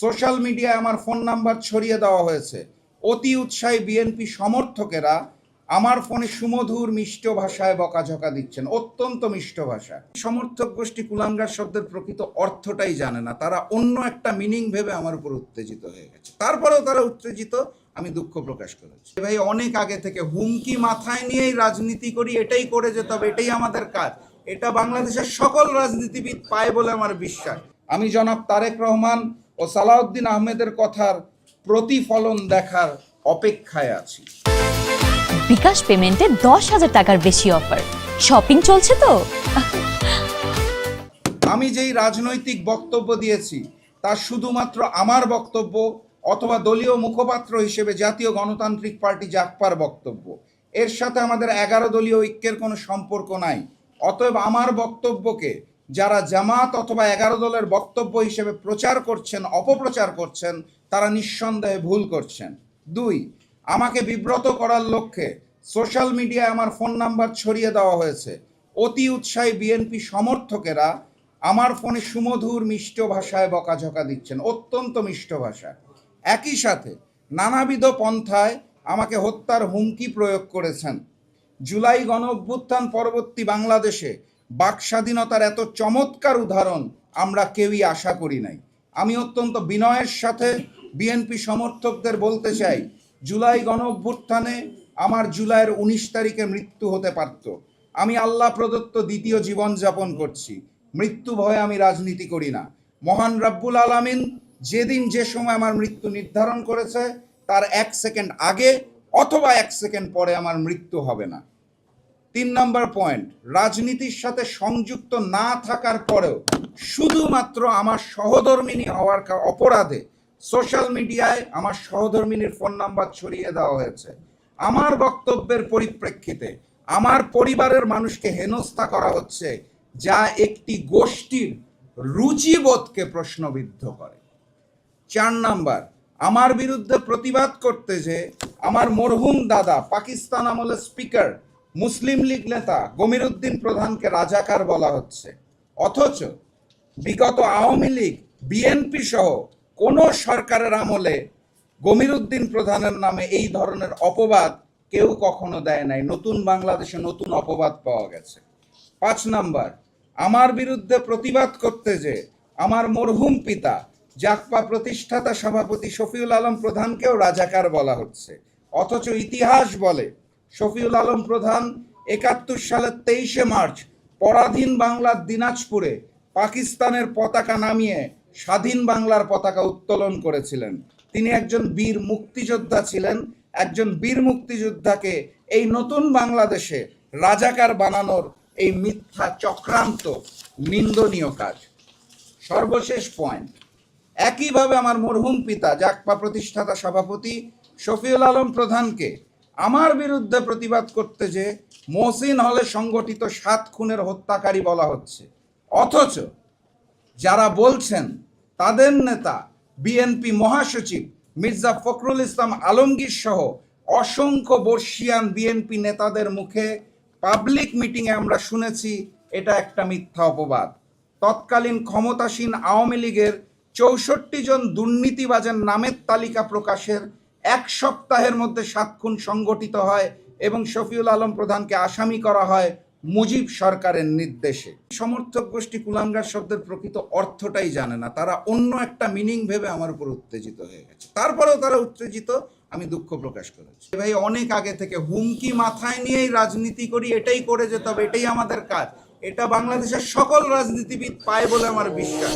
Social মিডিয়ায় আমার phone number ছড়িয়ে দেওয়া হয়েছে। অতি উৎসাহী বিএনপি সমর্থকেরা আমার ফোনে সুমধুর মিষ্ট ভাষায় বকাঝকা দিচ্ছেন, অত্যন্ত মিষ্ট ভাষা। সমর্থক গোষ্ঠী কুলাঙ্গার শব্দের প্রকৃত অর্থটাই জানে না, তারা অন্য একটা মিনিং ভেবে আমার উপর উত্তেজিত হয়ে গেছে। তারপরেও তারা উত্তেজিত, আমি দুঃখ প্রকাশ করেছি। ভাই, অনেক আগে থেকে হুমকি মাথায় নিয়েই রাজনীতি করি, এটাই করে যেতে হবে, এটাই আমাদের কাজ। এটা বাংলাদেশের সকল রাজনীতিবিদ পায় বলে আমার বিশ্বাস। আমি জনাব তারেক রহমান ও সালাউদ্দিন আহমেদের কথার প্রতিফলন দেখার অপেক্ষায় আছি। বিকাশ পেমেন্টে 10,000 টাকার বেশি অফার, শপিং চলছে তো। আমি যেই রাজনৈতিক বক্তব্য দিয়েছি তা শুধুমাত্র আমার বক্তব্য অথবা দলীয় মুখপাত্র হিসেবে জাতীয় গণতান্ত্রিক পার্টি জাগপার বক্তব্য। এর সাথে আমাদের 11 দলীয় ঐক্যের কোনো সম্পর্ক নাই। অতএব আমার বক্তব্যকে যারা জামাত অথবা 11 দলের বক্তব্য হিসেবে প্রচার করছেন, অপপ্রচার করছেন, তারা নিঃসন্দেহে ভুল করছেন। 2, আমাকে বিব্রত করার লক্ষ্যে সোশ্যাল মিডিয়ায় আমার ফোন নাম্বার ছড়িয়ে দেওয়া হয়েছে। অতি উৎসাহী বিএনপি সমর্থকেরা আমার ফোনে সুমধুর মিষ্ট ভাষায় বকাঝকা দিচ্ছেন, অত্যন্ত মিষ্ট ভাষা। একই সাথে নানাবিধ পন্থায় আমাকে হত্যার হুমকি প্রয়োগ করেছেন। জুলাই গণ অভ্যুত্থান পরবর্তী বাংলাদেশে বাক স্বাধীনতার এত চমৎকার উদাহরণ আমরা কেউই আশা করি নাই। আমি অত্যন্ত বিনয়ের সাথে বিএনপি সমর্থকদের বলতে চাই, জুলাই গণ অভ্যুত্থানে আমার জুলাইয়ের 19 তারিখে মৃত্যু হতে পারত। আমি আল্লাহ প্রদত্ত দ্বিতীয় জীবনযাপন করছি, মৃত্যু ভয়ে আমি রাজনীতি করি না। মহান রাব্বুল আলামিন যেদিন যে সময় আমার মৃত্যু নির্ধারণ করেছে তার 1 সেকেন্ড আগে অথবা 1 সেকেন্ড পরে আমার মৃত্যু হবে না। 3 নম্বর পয়েন্ট, রাজনীতির সাথে সংযুক্ত না থাকার পরেও শুধুমাত্র আমার সহধর্মিণী হওয়ার অপরাধে সোশ্যাল মিডিয়ায় আমার সহধর্মিণীর ফোন নাম্বার ছড়িয়ে দেওয়া হয়েছে। আমার বক্তব্যের পরিপ্রেক্ষিতে আমার পরিবারের মানুষকে হেনস্থা করা হচ্ছে, যা একটি গোষ্ঠীর রুচিবোধকে প্রশ্নবিদ্ধ করে। 4 নাম্বার, আমার বিরুদ্ধে প্রতিবাদ করতে যে আমার মরহুম দাদা পাকিস্তান আমলের স্পিকার মুসলিম লীগ নেতা গমিরুদ্দিন প্রধানকে রাজাকার বলা হচ্ছে, অথচ বিগত আওয়ামী লীগ বিএনপি সহ কোন সরকারের আমলে গমিরুদ্দিন প্রধানের নামে এই ধরনের অপবাদ কেউ কখনো দেয় নাই। নতুন বাংলাদেশে নতুন অপবাদ পাওয়া গেছে। 5 নাম্বার, আমার বিরুদ্ধে প্রতিবাদ করতে যে আমার মরহুম পিতা জাগপা প্রতিষ্ঠাতা সভাপতি শফিউল আলম প্রধানকেও রাজাকার বলা হচ্ছে, অথচ ইতিহাস বলে শফিউল আলম প্রধান 71 সালের 23শে মার্চ পরাধীন বাংলার দিনাজপুরে পাকিস্তানের পতাকা নামিয়ে স্বাধীন বাংলার পতাকা উত্তোলন করেছিলেন। তিনি একজন বীর মুক্তিযোদ্ধা ছিলেন। একজন বীর মুক্তিযোদ্ধাকে এই নতুন বাংলাদেশে রাজাকার বানানোর এই মিথ্যা চক্রান্ত নিন্দনীয় কাজ। সর্বশেষ পয়েন্ট, একইভাবে আমার মরহুম পিতা জাগপা প্রতিষ্ঠাতা সভাপতি শফিউল আলম প্রধানকে আমার বিরুদ্ধে প্রতিবাদ করতে যে মহসিন হলে সংগঠিত 7 খুনের হত্যাকারী বলা হচ্ছে, অথচ যারা বলছেন তাদের নেতা বিএনপি মহাসচিব মির্জা ফখরুল ইসলাম আলমগীর সহ অসংখ্য বর্ষিয়ান বিএনপি নেতাদের মুখে পাবলিক মিটিংয়ে আমরা শুনেছি এটা একটা মিথ্যা অপবাদ। তৎকালীন ক্ষমতাসীন আওয়ামী লীগের 64 জন দুর্নীতিবাজের নামের তালিকা প্রকাশের 1 সপ্তাহের মধ্যে 7 খুন সংগঠিত হয় এবং শফিউল আলম প্রধানকে আসামি করা হয় মুজিব সরকারের নির্দেশে। সমর্থক গোষ্ঠী কুলাঙ্গার শব্দের প্রকৃত অর্থটাই জানে না, তারা অন্য একটা মিনিং ভেবে আমার উপর উত্তেজিত হয়ে গেছে। তারপরেও তারা উত্তেজিত, আমি দুঃখ প্রকাশ করেছি। ভাই, অনেক আগে থেকে হুমকি মাথায় নিয়েই রাজনীতি করি, এটাই করে যেতে হবে, এটাই আমাদের কাজ। এটা বাংলাদেশের সকল রাজনীতিবিদ পায় বলে আমার বিশ্বাস।